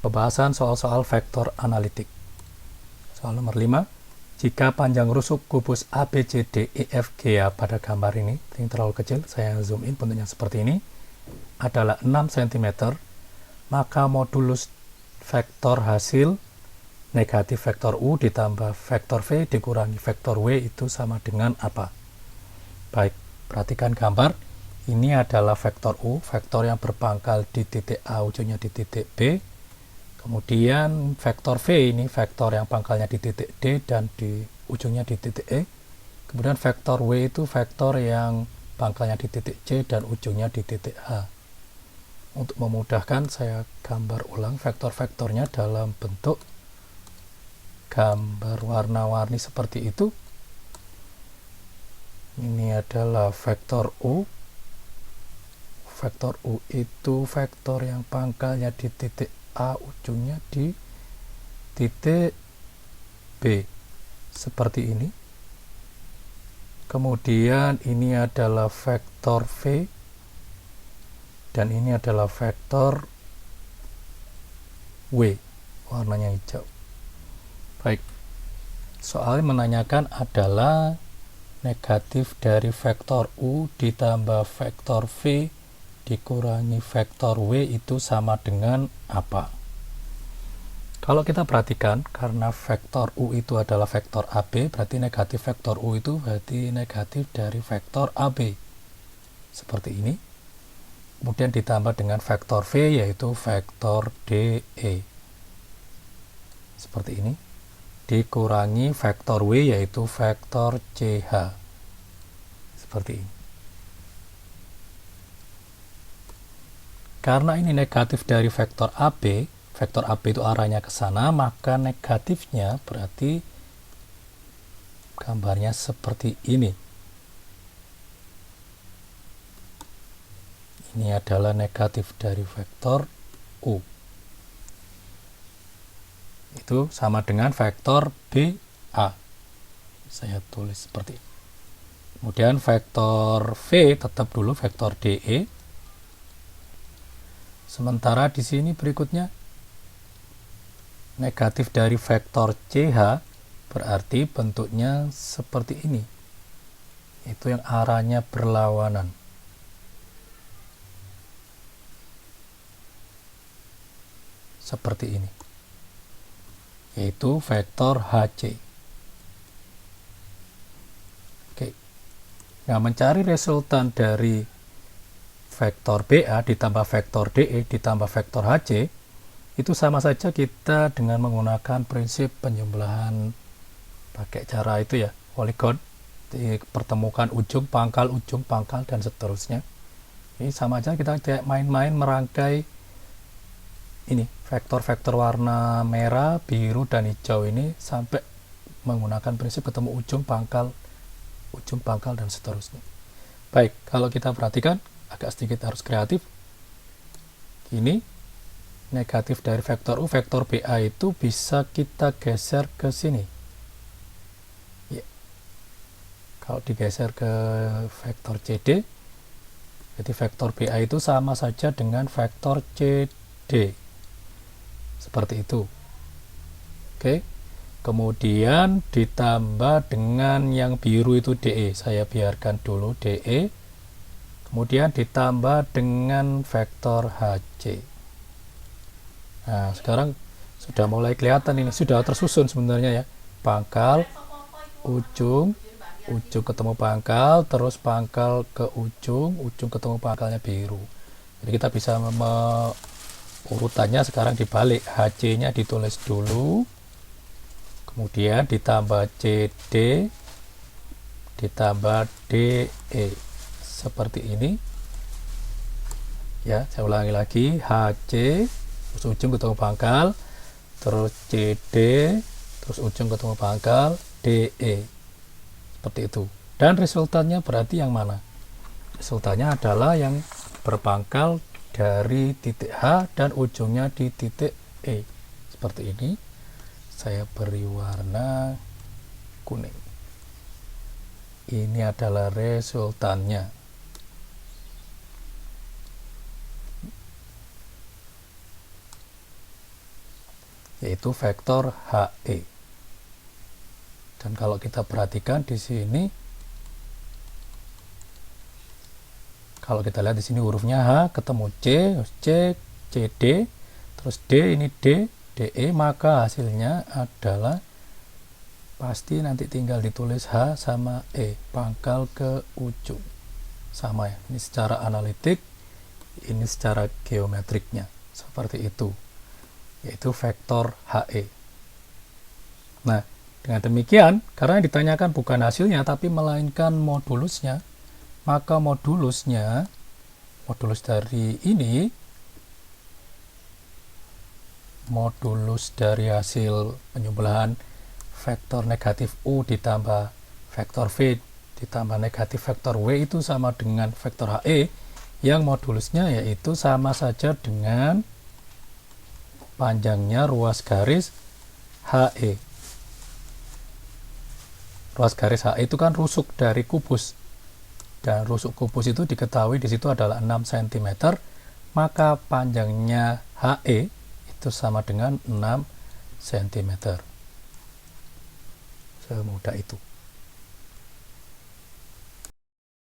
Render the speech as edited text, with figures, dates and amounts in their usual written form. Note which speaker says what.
Speaker 1: Pembahasan soal-soal vektor analitik. Soal nomor 5. Jika panjang rusuk kubus ABCDEFGA pada gambar ini terlalu kecil, saya zoom in bentuknya seperti ini, adalah 6 cm, maka modulus vektor hasil negatif vektor U ditambah vektor V dikurangi vektor W itu sama dengan apa? Baik, perhatikan gambar. Ini adalah vektor U, vektor yang berpangkal di titik A, ujungnya di titik B. Kemudian vektor V ini vektor yang pangkalnya di titik D dan di ujungnya di titik E. Kemudian vektor W itu vektor yang pangkalnya di titik C dan ujungnya di titik H. Untuk memudahkan, saya gambar ulang vektor-vektornya dalam bentuk gambar warna-warni seperti itu. Ini adalah vektor U. Vektor U itu vektor yang pangkalnya di titik A, ujungnya di titik B, seperti ini. Kemudian ini adalah vektor V, dan ini adalah vektor W, warnanya hijau. Baik, soal menanyakan adalah negatif dari vektor U ditambah vektor V dikurangi vektor W itu sama dengan apa? Kalau kita perhatikan, karena vektor U itu adalah vektor AB, berarti negatif vektor U itu berarti negatif dari vektor AB. Seperti ini. Kemudian ditambah dengan vektor V, yaitu vektor DE. Seperti ini. Dikurangi vektor W, yaitu vektor CH. Seperti ini. Karena ini negatif dari vektor AB itu arahnya ke sana, maka negatifnya berarti gambarnya seperti ini. Ini adalah negatif dari vektor U. Itu sama dengan vektor BA. Saya tulis seperti ini. Kemudian vektor V tetap dulu vektor DE. Sementara di sini berikutnya negatif dari vektor CH berarti bentuknya seperti ini. Itu yang arahnya berlawanan. Seperti ini. Yaitu vektor HC. Oke. Nah, mencari resultan dari vektor BA ditambah vektor DE ditambah vektor HC itu sama saja kita dengan menggunakan prinsip penjumlahan pakai cara itu ya, poligon, dipertemukan ujung pangkal dan seterusnya. Ini sama aja kita kayak main-main merangkai ini vektor-vektor warna merah, biru dan hijau ini sampai menggunakan prinsip ketemu ujung pangkal dan seterusnya. Baik, kalau kita perhatikan agak sedikit harus kreatif. Ini negatif dari vektor U, vektor BA itu bisa kita geser ke sini. Ya. Kalau digeser ke vektor CD, jadi vektor BA itu sama saja dengan vektor CD. Seperti itu. Oke. Kemudian ditambah dengan yang biru itu DE. Saya biarkan dulu DE. Kemudian ditambah dengan vektor HC. Nah, sekarang sudah mulai kelihatan ini, sudah tersusun sebenarnya ya. Pangkal, ujung ketemu pangkal, terus pangkal ke ujung ketemu pangkalnya biru. Jadi kita bisa urutannya sekarang dibalik. HC-nya ditulis dulu. Kemudian ditambah CD, ditambah DE. Seperti ini ya, saya ulangi lagi, HC terus ujung ketemu pangkal, terus CD terus ujung ketemu pangkal, DE, seperti itu. Dan resultannya berarti yang mana? Resultannya adalah yang berpangkal dari titik H dan ujungnya di titik E, seperti ini. Saya beri warna kuning. Ini adalah resultannya. yaitu vektor HE. Dan kalau kita perhatikan di sini, kalau kita lihat di sini hurufnya H ketemu C, CD, terus D, ini D, DE, maka hasilnya adalah pasti nanti tinggal ditulis H sama E, pangkal ke ujung. Sama ya, ini secara analitik, ini secara geometriknya. Seperti itu, yaitu vektor HE. Nah, dengan demikian, karena yang ditanyakan bukan hasilnya, tapi melainkan modulusnya, maka modulus dari ini, modulus dari hasil penyebelahan vektor negatif U ditambah vektor V ditambah negatif vektor W itu sama dengan vektor HE, yang modulusnya yaitu sama saja dengan panjangnya ruas garis HE. Ruas garis HE itu kan rusuk dari kubus, dan rusuk kubus itu diketahui di situ adalah 6 cm, maka panjangnya HE itu sama dengan 6 cm. Semudah itu.